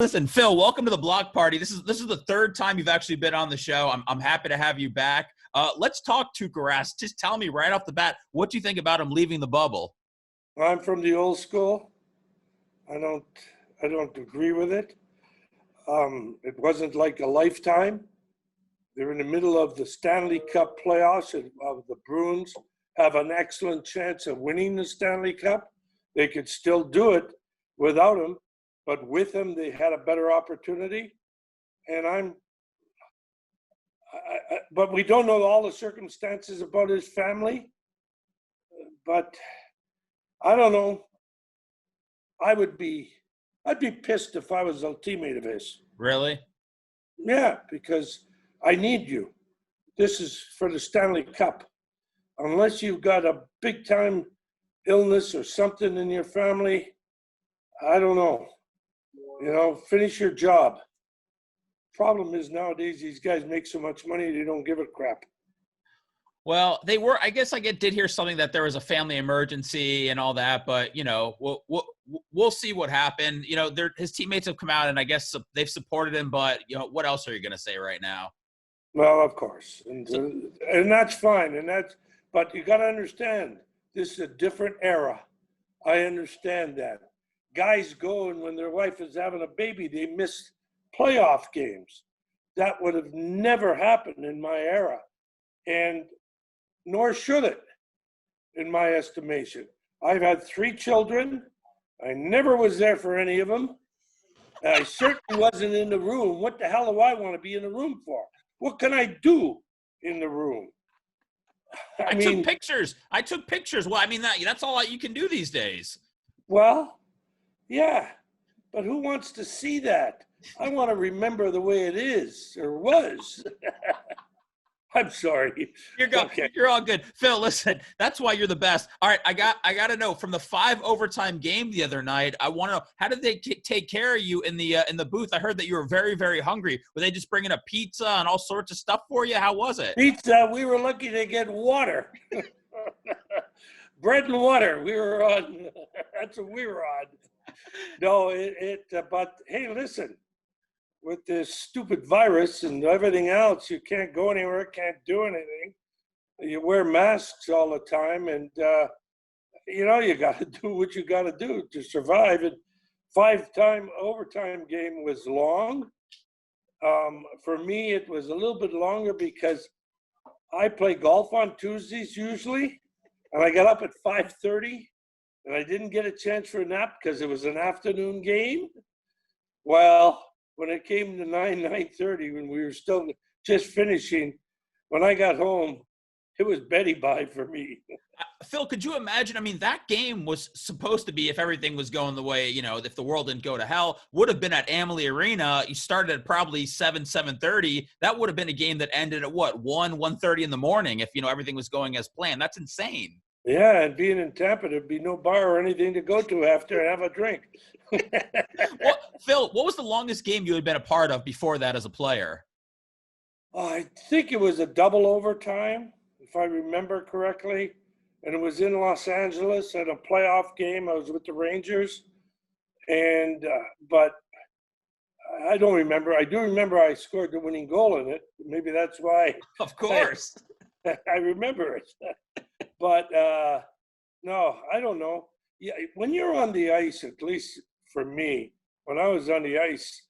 Listen, Phil, welcome to the block party. This is the third time you've actually been on the show. I'm happy to have you back. Let's talk Tuukka Rask. Just tell me right off the bat, what do you think about him leaving the bubble? I'm from the old school. I don't agree with it. It wasn't like a lifetime. They're in the middle of the Stanley Cup playoffs, and the Bruins have an excellent chance of winning the Stanley Cup. They could still do it without him. But with him, they had a better opportunity. And but we don't know all the circumstances about his family. But I don't know. I'd be pissed if I was a teammate of his. Really? Yeah, because I need you. This is for the Stanley Cup. Unless you've got a big time illness or something in your family, I don't know. Finish your job. Problem is nowadays these guys make so much money they don't give a crap. Well, they were. I guess I did hear something that there was a family emergency and all that, but we'll see what happened. His teammates have come out and I guess they've supported him, but what else are you going to say right now? Well, of course, and that's fine, but you got to understand this is a different era. I understand that. Guys go, and when their wife is having a baby, they miss playoff games. That would have never happened in my era, and nor should it, in my estimation. I've had 3 children. I never was there for any of them. I certainly wasn't in the room. What the hell do I want to be in the room for? What can I do in the room? I took pictures. Well, that's all you can do these days. Well, yeah, but who wants to see that? I want to remember the way it is or was. I'm sorry. You're all good. Phil, listen, that's why you're the best. All right, I got to know, from the 5 overtime game the other night, I want to know, how did they take care of you in the booth? I heard that you were very, very hungry. Were they just bringing a pizza and all sorts of stuff for you? How was it? Pizza, we were lucky to get water. Bread and water. We were on. That's what we were on. No, but hey, listen, with this stupid virus and everything else, you can't go anywhere, can't do anything. You wear masks all the time, and you got to do what you got to do to survive. And 5-time overtime game was long. For me, it was a little bit longer because I play golf on Tuesdays usually, and I got up at 5:30. And I didn't get a chance for a nap because it was an afternoon game. Well, when it came to 9:30, when we were still just finishing, when I got home, it was Betty bye for me. Phil, could you imagine? That game was supposed to be, if everything was going the way, if the world didn't go to hell, would have been at Amalie Arena. You started at probably 7:30. That would have been a game that ended at 1:30 in the morning if, everything was going as planned. That's insane. Yeah, and being in Tampa, there'd be no bar or anything to go to after and have a drink. Well, Phil, what was the longest game you had been a part of before that as a player? I think it was a double overtime, if I remember correctly. And it was in Los Angeles at a playoff game. I was with the Rangers. And but I don't remember. I do remember I scored the winning goal in it. Maybe that's why. Of course. I remember it. But no, I don't know. Yeah, when you're on the ice, at least for me, when I was on the ice,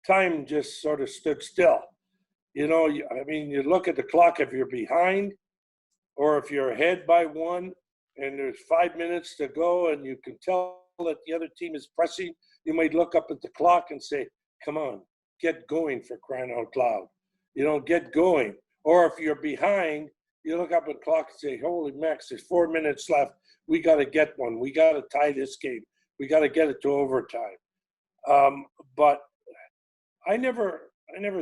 time just sort of stood still. You look at the clock if you're behind or if you're ahead by 1 and there's 5 minutes to go and you can tell that the other team is pressing, you might look up at the clock and say, come on, get going, for crying out loud. Get going. Or if you're behind, you look up at the clock and say, holy Max, there's 4 minutes left. We got to get one. We got to tie this game. We got to get it to overtime. But I never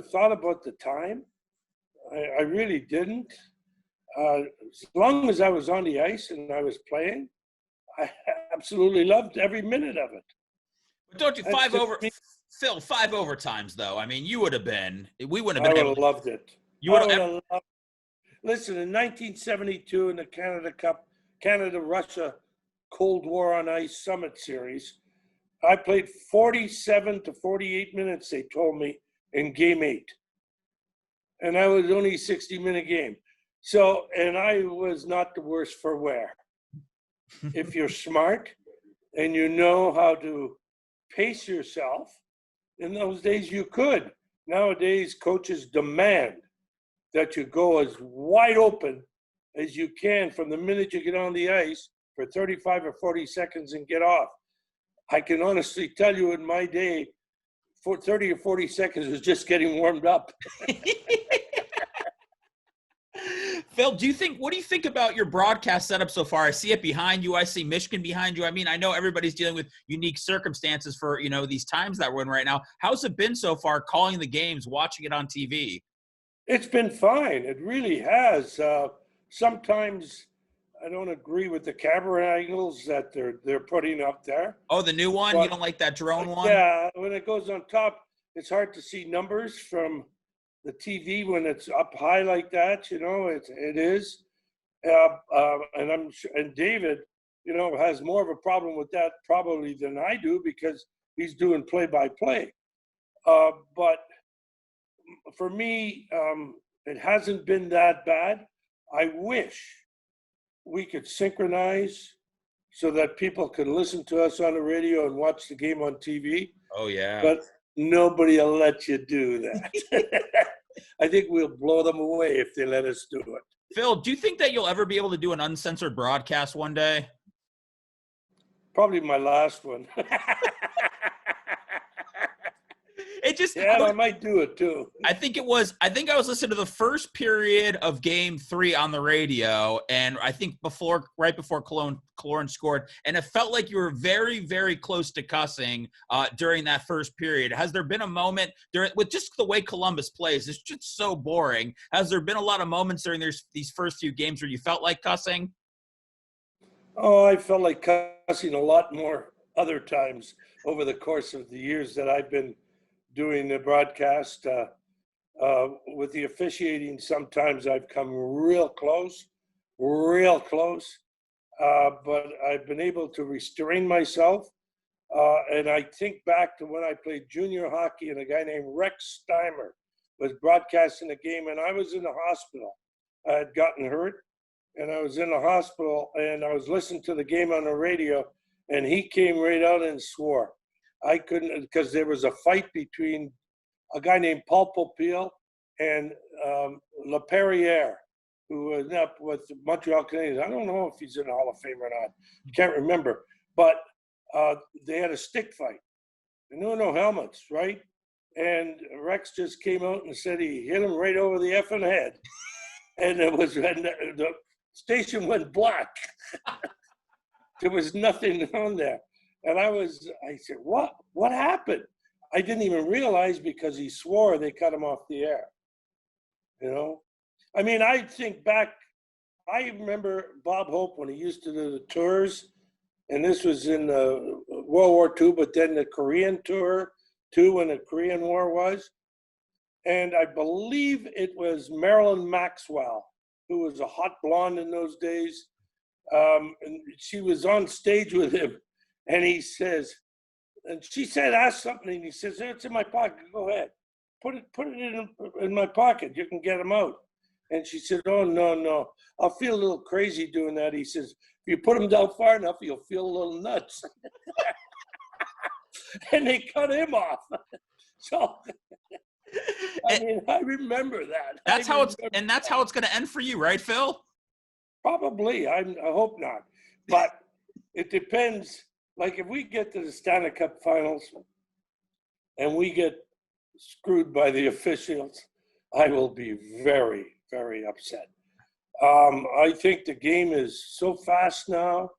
thought about the time. I really didn't. As long as I was on the ice and I was playing, I absolutely loved every minute of it. But don't you, Phil, 5 overtimes, though. You would have been. We wouldn't have been able to. I would have loved it. You would have loved it. Listen, in 1972 in the Canada Cup, Canada-Russia Cold War on Ice Summit Series, I played 47 to 48 minutes, they told me, in game 8. And that was only a 60-minute game. So, and I was not the worse for wear. If you're smart and you know how to pace yourself, in those days you could. Nowadays, coaches demand that you go as wide open as you can from the minute you get on the ice for 35 or 40 seconds and get off. I can honestly tell you in my day, for 30 or 40 seconds was just getting warmed up. Phil, what do you think about your broadcast setup so far? I see it behind you. I see Michigan behind you. I mean, I know everybody's dealing with unique circumstances for, these times that we're in right now. How's it been so far calling the games, watching it on TV? It's been fine. It really has. Sometimes I don't agree with the camera angles that they're putting up there. Oh, the new one? You don't like that drone one? Yeah, when it goes on top, it's hard to see numbers from the TV when it's up high like that. It is. And David, has more of a problem with that probably than I do because he's doing play-by-play. But for me, it hasn't been that bad. I wish we could synchronize so that people could listen to us on the radio and watch the game on TV. Oh, yeah. But nobody will let you do that. I think we'll blow them away if they let us do it. Phil, do you think that you'll ever be able to do an uncensored broadcast one day? Probably my last one. I might do it too. I think I was listening to the first period of game 3 on the radio, and I think right before Cologne scored, and it felt like you were very, very close to Cussing during that first period. Has there been a moment with just the way Columbus plays, it's just so boring. Has there been a lot of moments during these first few games where you felt like Cussing? Oh, I felt like Cussing a lot more other times over the course of the years that I've been doing the broadcast. With the officiating, sometimes I've come real close, but I've been able to restrain myself. And I think back to when I played junior hockey and a guy named Rex Steimer was broadcasting a game, and I was in the hospital. I had gotten hurt, and I was in the hospital, and I was listening to the game on the radio, and he came right out and swore. I couldn't, because there was a fight between a guy named Paul Popiel and LaPerriere, who was up with Montreal Canadiens. I don't know if he's in the Hall of Fame or not. Can't remember. But they had a stick fight. And there were no helmets, right? And Rex just came out and said he hit him right over the effing head. And the station went black. There was nothing on there. And I said, what happened? I didn't even realize because he swore they cut him off the air. I mean, I think back, I remember Bob Hope when he used to do the tours, and this was in World War II, but then the Korean tour too, when the Korean War was. And I believe it was Marilyn Maxwell, who was a hot blonde in those days. And she was on stage with him. And he says, and she said, ask something. And he says, it's in my pocket. Go ahead. Put it in my pocket. You can get them out. And she said, oh, no. I'll feel a little crazy doing that. He says, if you put them down far enough, you'll feel a little nuts. And they cut him off. So, I remember that. That's how it's going to end for you, right, Phil? Probably. I hope not. But it depends. Like if we get to the Stanley Cup Finals and we get screwed by the officials, I will be very, very upset. I think the game is so fast now,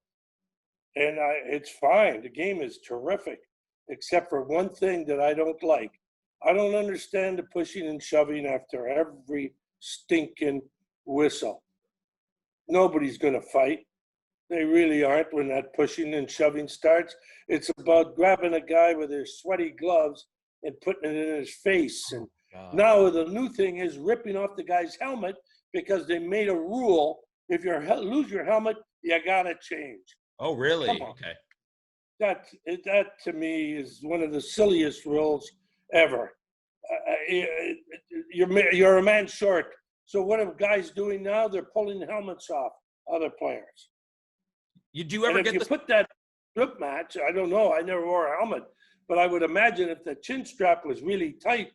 and it's fine. The game is terrific, except for one thing that I don't like. I don't understand the pushing and shoving after every stinking whistle. Nobody's going to fight. They really aren't when that pushing and shoving starts. It's about grabbing a guy with his sweaty gloves and putting it in his face. And now the new thing is ripping off the guy's helmet because they made a rule. If you lose your helmet, you got to change. Oh, really? Come on. Okay. That to me is one of the silliest rules ever. You're a man short. So what are guys doing now? They're pulling helmets off other players. You do ever And if get you this? put that grip match, I don't know. I never wore a helmet, but I would imagine if the chin strap was really tight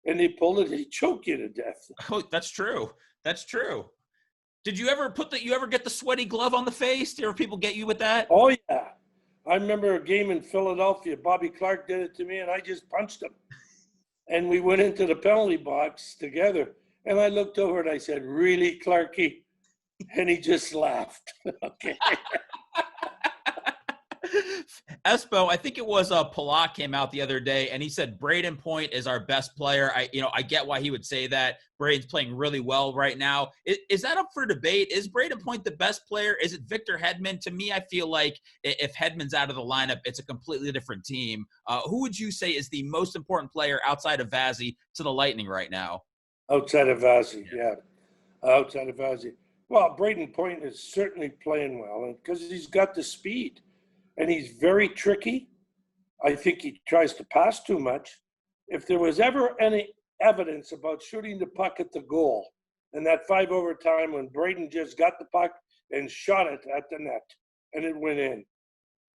and they pulled it, they'd choke you to death. Oh, that's true. That's true. Did you ever get the sweaty glove on the face? Did ever people get you with that? Oh yeah, I remember a game in Philadelphia. Bobby Clark did it to me, and I just punched him. And we went into the penalty box together. And I looked over and I said, "Really, Clarky?" And he just laughed. Okay. Espo, I think it was Palak came out the other day and he said Braden Point is our best player. I get why he would say that. Braden's playing really well right now. Is that up for debate? Is Braden Point the best player? Is it Victor Hedman? To me, I feel like if Hedman's out of the lineup, it's a completely different team. Who would you say is the most important player outside of Vazzy to the Lightning right now? Outside of Vazzy, yeah. Outside of Vazzy. Well, Braden Point is certainly playing well because he's got the speed. And he's very tricky. I think he tries to pass too much. If there was ever any evidence about shooting the puck at the goal, in that 5 overtime when Braden just got the puck and shot it at the net and it went in,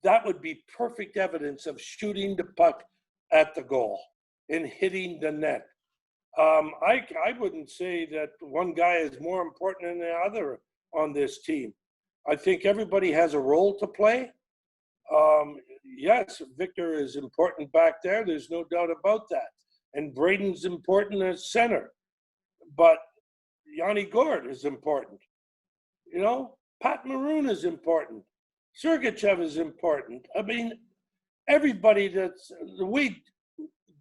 that would be perfect evidence of shooting the puck at the goal and hitting the net. I wouldn't say that one guy is more important than the other on this team. I think everybody has a role to play. Yes, Victor is important back there. There's no doubt about that. And Braden's important as center. But Yanni Gord is important. You know, Pat Maroon is important. Sergachev is important. I mean, everybody that's the way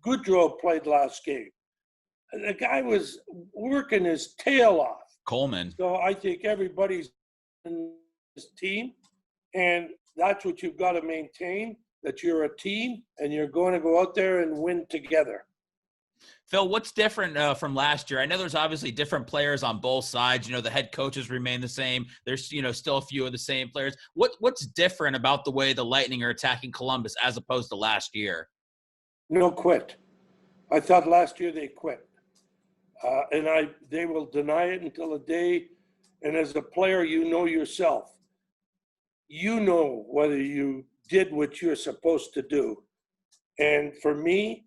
Goodrow played last game, the guy was working his tail off. Coleman. So I think everybody's in this team. And that's what you've got to maintain, that you're a team and you're going to go out there and win together. Phil, what's different from last year? I know there's obviously different players on both sides. The head coaches remain the same. There's, still a few of the same players. What's different about the way the Lightning are attacking Columbus as opposed to last year? No quit. I thought last year they quit. And they will deny it until the day. And as a player, you know yourself. You know whether you did what you're supposed to do. And for me,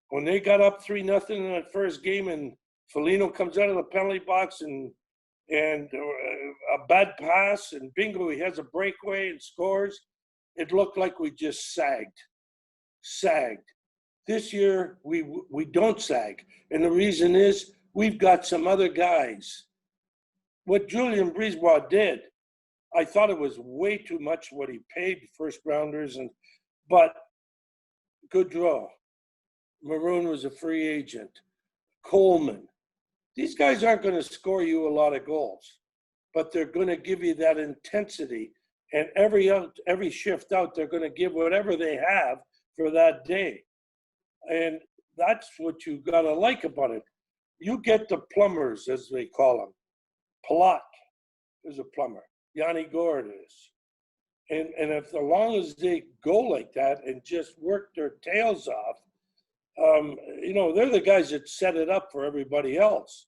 when they got up 3-0 in that first game and Foligno comes out of the penalty box and a bad pass and bingo, he has a breakaway and scores, it looked like we just sagged. This year, we don't sag. And the reason is we've got some other guys. What Julien Brisebois did, I thought it was way too much what he paid first rounders, but Goodrow, Maroon was a free agent, Coleman. These guys aren't going to score you a lot of goals, but they're going to give you that intensity. And every shift out, they're going to give whatever they have for that day. And that's what you got to like about it. You get the plumbers, as they call them. Palat is a plumber. Yanni Gord is. And if as long as they go like that and just work their tails off, they're the guys that set it up for everybody else.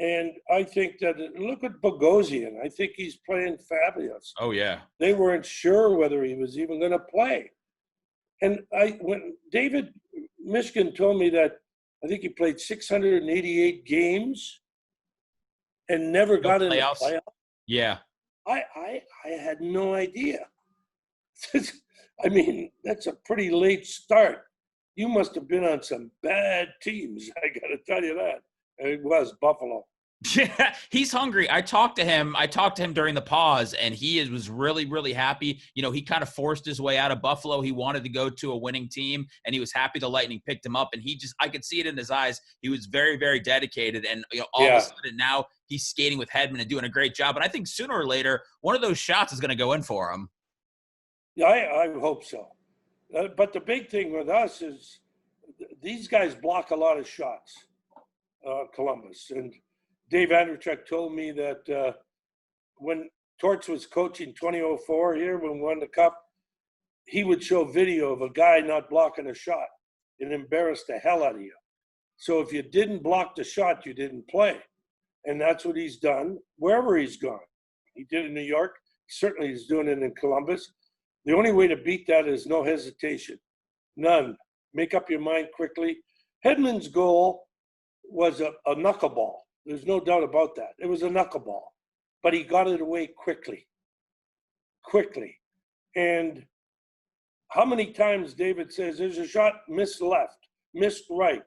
And I think that, look at Bogosian. I think he's playing fabulous. Oh, yeah. They weren't sure whether he was even going to play. And when David Mishkin told me that I think he played 688 games and never got in the playoffs. Yeah. I had no idea. I mean, that's a pretty late start. You must have been on some bad teams. I got to tell you that. It was Buffalo. Yeah, he's hungry. I talked to him during the pause, and he was really, really happy. He kind of forced his way out of Buffalo. He wanted to go to a winning team, and he was happy the Lightning picked him up. And I could see it in his eyes. He was very, very dedicated. And all of a sudden now he's skating with Hedman and doing a great job. And I think sooner or later, one of those shots is going to go in for him. Yeah, I hope so. But the big thing with us is these guys block a lot of shots, Columbus. And Dave Andrechuk told me that when Torts was coaching 2004 here when we won the Cup, he would show video of a guy not blocking a shot and embarrass the hell out of you. So if you didn't block the shot, you didn't play. And that's what he's done wherever he's gone. He did it in New York. Certainly he's doing it in Columbus. The only way to beat that is no hesitation. None. Make up your mind quickly. Hedman's goal was a knuckleball. There's no doubt about that. It was a knuckleball. But he got it away quickly. Quickly. And how many times David says, there's a shot, missed left, missed right.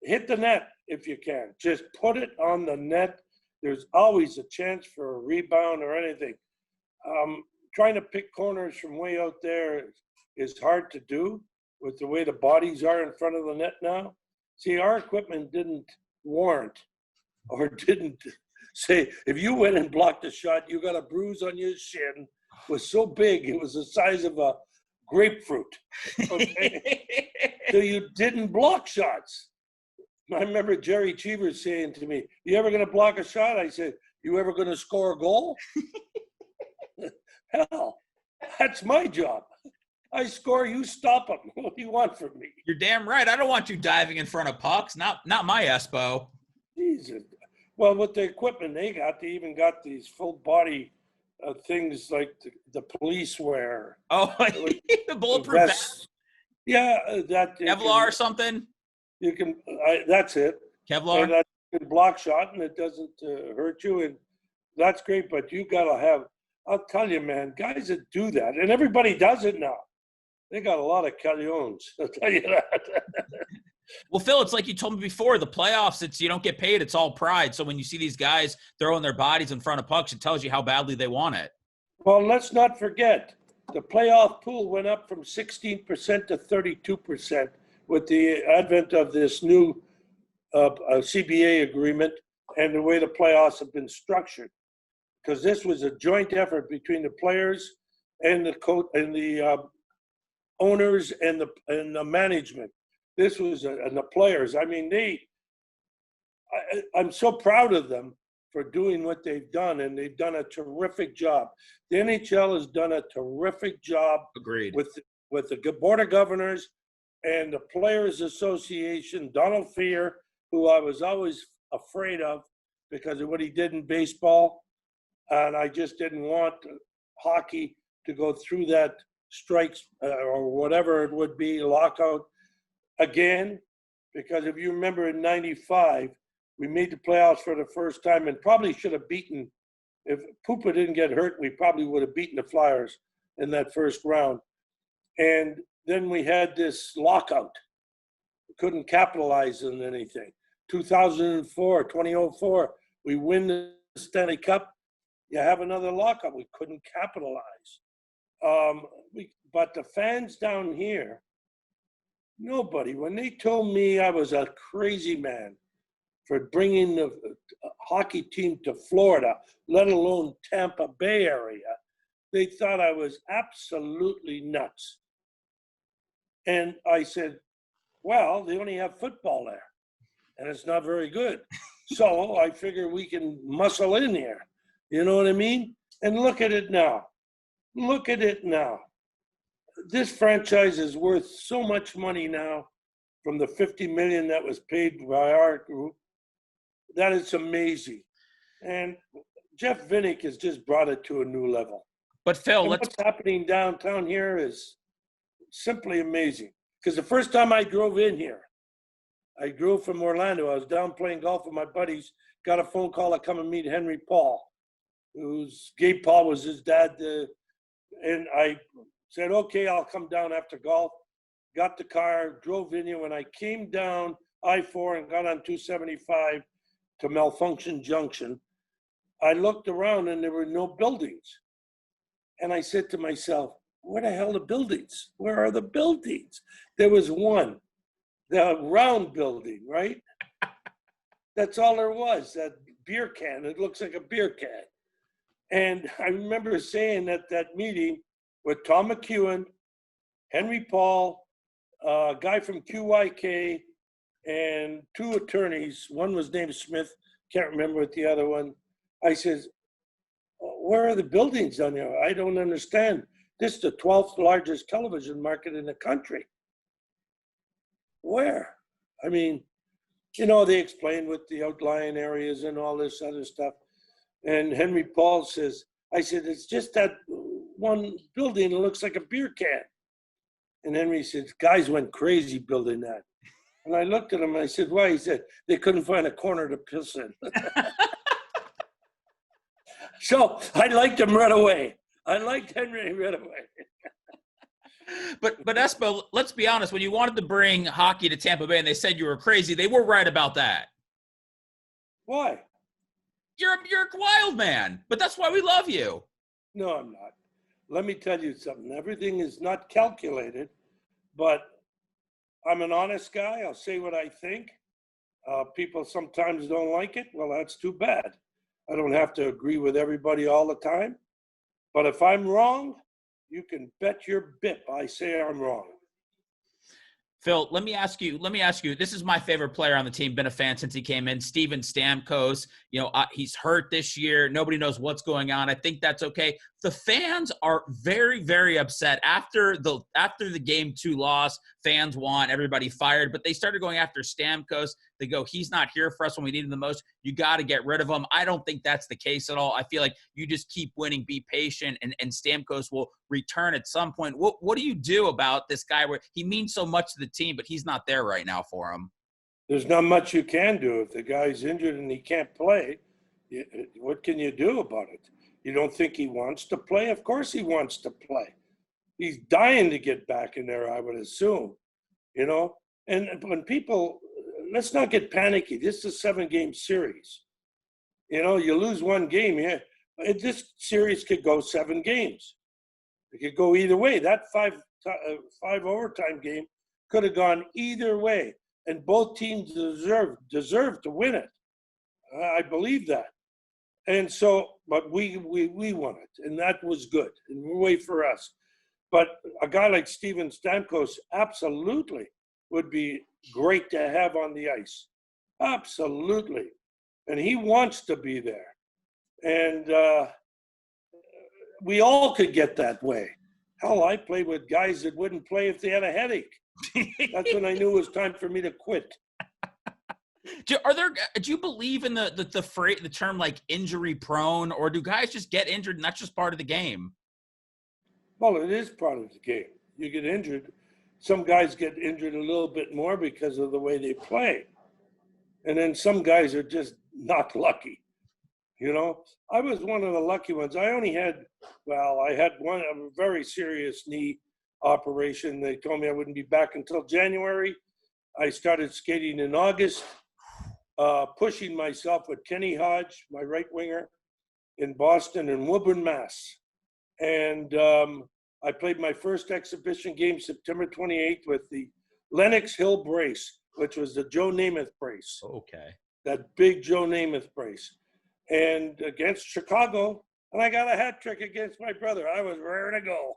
Hit the net if you can. Just put it on the net. There's always a chance for a rebound or anything. Trying to pick corners from way out there is hard to do with the way the bodies are in front of the net now. See, our equipment didn't warrant or didn't say, if you went and blocked a shot, you got a bruise on your shin. It was so big, it was the size of a grapefruit. Okay? So you didn't block shots. I remember Jerry Cheever saying to me, you ever going to block a shot? I said, you ever going to score a goal? Hell, that's my job. I score, you stop them. What do you want from me? You're damn right. I don't want you diving in front of pucks. Not my Espo. Jesus. Well, with the equipment they even got these full body things like the police wear. Oh, the bulletproof vest. Yeah, that Kevlar or something. You can. That's it. Kevlar. And that can block shot, and it doesn't hurt you, and that's great. But you gotta have. I'll tell you, man, guys that do that, and everybody does it now. They got a lot of caliones. I'll tell you that. Well, Phil, it's like you told me before, the playoffs, it's you don't get paid, it's all pride. So when you see these guys throwing their bodies in front of pucks, it tells you how badly they want it. Well, let's not forget, the playoff pool went up from 16% to 32% with the advent of this new CBA agreement and the way the playoffs have been structured. Because this was a joint effort between the players and the coach and the owners and the management. This was and the players. I mean, I'm so proud of them for doing what they've done, and they've done a terrific job. The NHL has done a terrific job. Agreed. With the Board of Governors and the Players Association, Donald Fear, who I was always afraid of because of what he did in baseball. And I just didn't want hockey to go through that strikes or whatever it would be, lockout again. Because if you remember in '95, we made the playoffs for the first time and probably should have beaten, if Pupa didn't get hurt, we probably would have beaten the Flyers in that first round. And then we had this lockout. We couldn't capitalize on anything. 2004, we win the Stanley Cup. You have another lockout. We couldn't capitalize. But the fans down here, nobody, when they told me I was a crazy man for bringing the hockey team to Florida, let alone Tampa Bay area, they thought I was absolutely nuts. And I said, well, they only have football there, and it's not very good. So I figure we can muscle in here. You know what I mean? And look at it now. Look at it now. This franchise is worth so much money now from the $50 million that was paid by our group. That is amazing. And Jeff Vinnick has just brought it to a new level. But Phil, what's happening downtown here is simply amazing. Because the first time I drove in here, I drove from Orlando. I was down playing golf with my buddies, got a phone call to come and meet Henry Paul, Gabe Paul was his dad. And I said, okay, I'll come down after golf. Got the car, drove in here. When I came down I-4 and got on 275 to Malfunction Junction, I looked around and there were no buildings. And I said to myself, where the hell are the buildings? Where are the buildings? There was one, the round building, right? That's all there was, that beer can. It looks like a beer can. And I remember saying at that meeting with Tom McEwen, Henry Paul, a guy from QYK, and two attorneys. One was named Smith, can't remember what the other one. I said, where are the buildings down there? I don't understand. This is the 12th largest television market in the country. Where? I mean, they explain with the outlying areas and all this other stuff. And Henry Paul says, I said, it's just that one building that looks like a beer can. And Henry said, guys went crazy building that. And I looked at him and I said, why? He said, they couldn't find a corner to piss in. So I liked him right away. I liked Henry right away. But Espo, let's be honest. When you wanted to bring hockey to Tampa Bay and they said you were crazy, they were right about that. Why? You're a wild man, but that's why we love you. No, I'm not. Let me tell you something. Everything is not calculated, but I'm an honest guy. I'll say what I think. People sometimes don't like it. Well, that's too bad. I don't have to agree with everybody all the time. But if I'm wrong, you can bet your bip I say I'm wrong. Phil, let me ask you, this is my favorite player on the team, been a fan since he came in, Steven Stamkos. He's hurt this year. Nobody knows what's going on. I think that's okay. The fans are very, very upset. After the Game 2 loss, fans want everybody fired, but they started going after Stamkos. They go, he's not here for us when we need him the most. You got to get rid of him. I don't think that's the case at all. I feel like you just keep winning, be patient, and Stamkos will return at some point. What do you do about this guy where he means so much to the team, but he's not there right now for him? There's not much you can do. If the guy's injured and he can't play, what can you do about it? You don't think he wants to play? Of course he wants to play. He's dying to get back in there, I would assume. And when people, let's not get panicky. This is a 7-game series. You lose one game here. This series could go 7 games. It could go either way. That five overtime game could have gone either way. And both teams deserve to win it. I believe that. And so, but we won it, and that was good, and we'll wait for us. But a guy like Steven Stamkos absolutely would be great to have on the ice. Absolutely. And he wants to be there. And we all could get that way. Hell, I played with guys that wouldn't play if they had a headache. That's when I knew it was time for me to quit. Do you believe in the term like injury prone, or do guys just get injured and that's just part of the game? Well, it is part of the game. You get injured. Some guys get injured a little bit more because of the way they play. And then some guys are just not lucky. I was one of the lucky ones. I had a very serious knee operation. They told me I wouldn't be back until January. I started skating in August, pushing myself with Kenny Hodge, my right winger, in Boston and Woburn, Mass. And I played my first exhibition game September 28th with the Lenox Hill brace, which was the Joe Namath brace. Okay. That big Joe Namath brace. And against Chicago, and I got a hat trick against my brother. I was raring to go.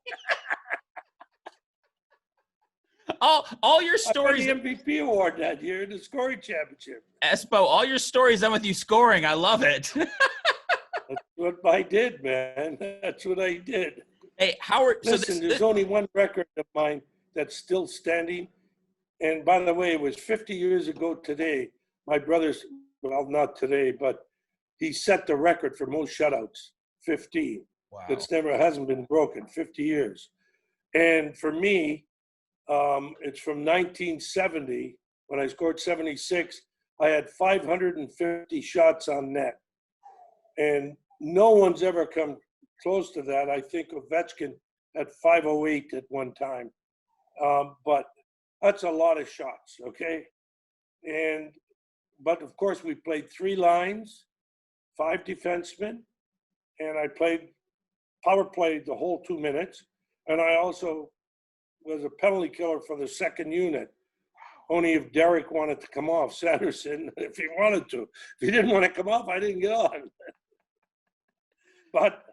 all your stories. I got the MVP award that year in the scoring championship. Espo, all your stories end with you scoring. I love it. That's what I did, man. That's what I did. Hey, Howard. Listen, there's only one record of mine that's still standing. And by the way, it was 50 years ago today. My brother's, well, not today, but he set the record for most shutouts, 15. Wow. That's hasn't been broken, 50 years. And for me, it's from 1970 when I scored 76. I had 550 shots on net. And no one's ever come close to that. I think Ovechkin had 508 at one time. But that's a lot of shots, okay? But of course, we played 3 lines, 5 defensemen, and I played power play the whole 2 minutes. And I also was a penalty killer for the second unit. Only if Derek wanted to come off, Sanderson, if he wanted to. If he didn't want to come off, I didn't get on. But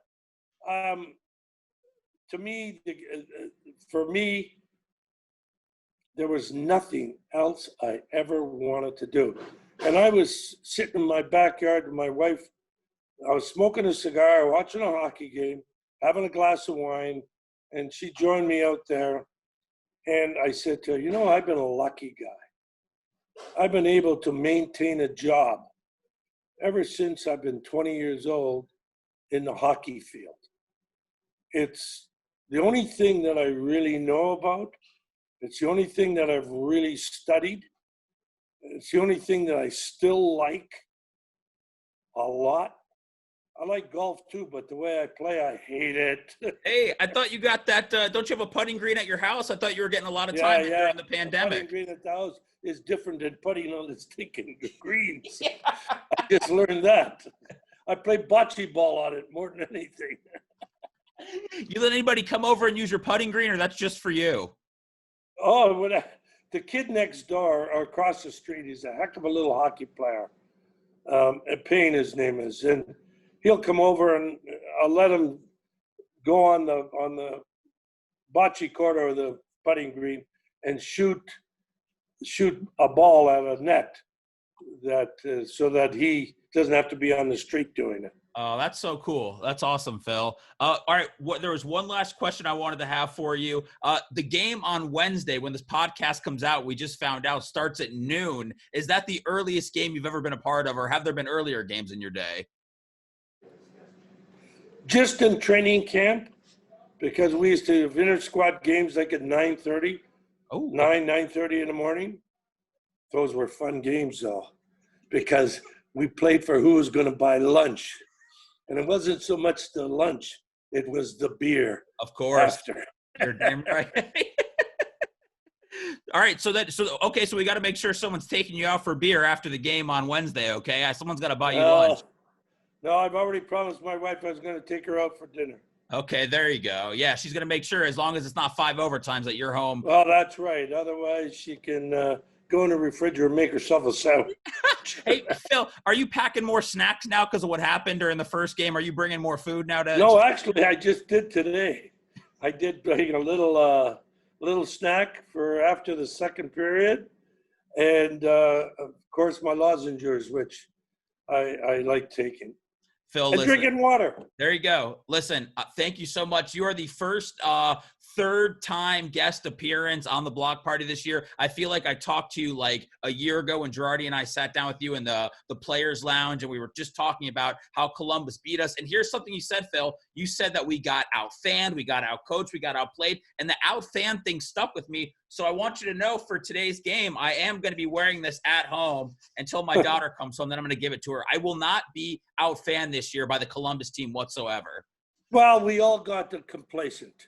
to me, for me, there was nothing else I ever wanted to do. And I was sitting in my backyard with my wife. I was smoking a cigar, watching a hockey game, having a glass of wine, and she joined me out there. And I said to her, I've been a lucky guy. I've been able to maintain a job ever since I've been 20 years old in the hockey field. It's the only thing that I really know about. It's the only thing that I've really studied. It's the only thing that I still like a lot. I like golf too, but the way I play, I hate it. Hey, I thought you got that. Don't you have a putting green at your house? I thought you were getting a lot of time during the pandemic. Putting green at the house is different than putting on the stinking greens. Yeah. I just learned that. I play bocce ball on it more than anything. You let anybody come over and use your putting green, or that's just for you? Oh, the kid next door or across the street, he's a heck of a little hockey player. And Payne, his name is, and he'll come over and I'll let him go on the bocce court or the putting green and shoot a ball at a net so that he doesn't have to be on the street doing it. Oh, that's so cool. That's awesome, Phil. All right. There was one last question I wanted to have for you. The game on Wednesday, when this podcast comes out, we just found out, starts at noon. Is that the earliest game you've ever been a part of, or have there been earlier games in your day? Just in training camp, because we used to have inter-squad games like at 9:30. Oh, 9:30 in the morning. Those were fun games, though, because we played for who was going to buy lunch. And it wasn't so much the lunch, it was the beer. Of course. After. You're damn right. All right, so we got to make sure someone's taking you out for beer after the game on Wednesday, okay? Someone's got to buy you lunch. No, I've already promised my wife I was going to take her out for dinner. Okay, there you go. Yeah, she's going to make sure, as long as it's not 5 overtimes, that you're home. Well, that's right. Otherwise, she can go in the refrigerator and make herself a sandwich. Hey, Phil, are you packing more snacks now because of what happened during the first game? Are you bringing more food now? No, actually, I just did today. I did a little snack for after the second period, and of course my lozenges, which I like taking. Phil, and drinking water. There you go. Listen, thank you so much. You are the first third-time guest appearance on the Block Party this year. I feel like I talked to you like a year ago when Girardi and I sat down with you in the Players Lounge, and we were just talking about how Columbus beat us. And here's something you said, Phil. You said that we got out-fanned, we got out-coached, we got outplayed, and the out-fan thing stuck with me. So I want you to know, for today's game, I am going to be wearing this at home until my daughter comes home. Then I'm going to give it to her. I will not be out-fanned this year by the Columbus team whatsoever. Well, we all got complacent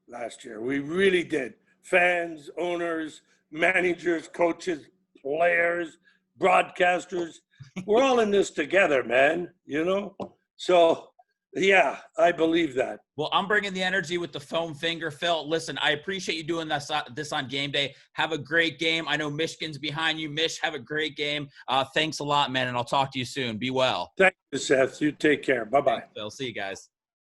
last year. We really did. Fans, owners, managers, coaches, players, broadcasters. We're all in this together, man, So, yeah, I believe that. Well, I'm bringing the energy with the foam finger, Phil. Listen, I appreciate you doing this on game day. Have a great game. I know Michigan's behind you. Mish, have a great game. Thanks a lot, man, and I'll talk to you soon. Be well. Thank you, Seth. You take care. Bye-bye. Thanks, Phil. See you guys.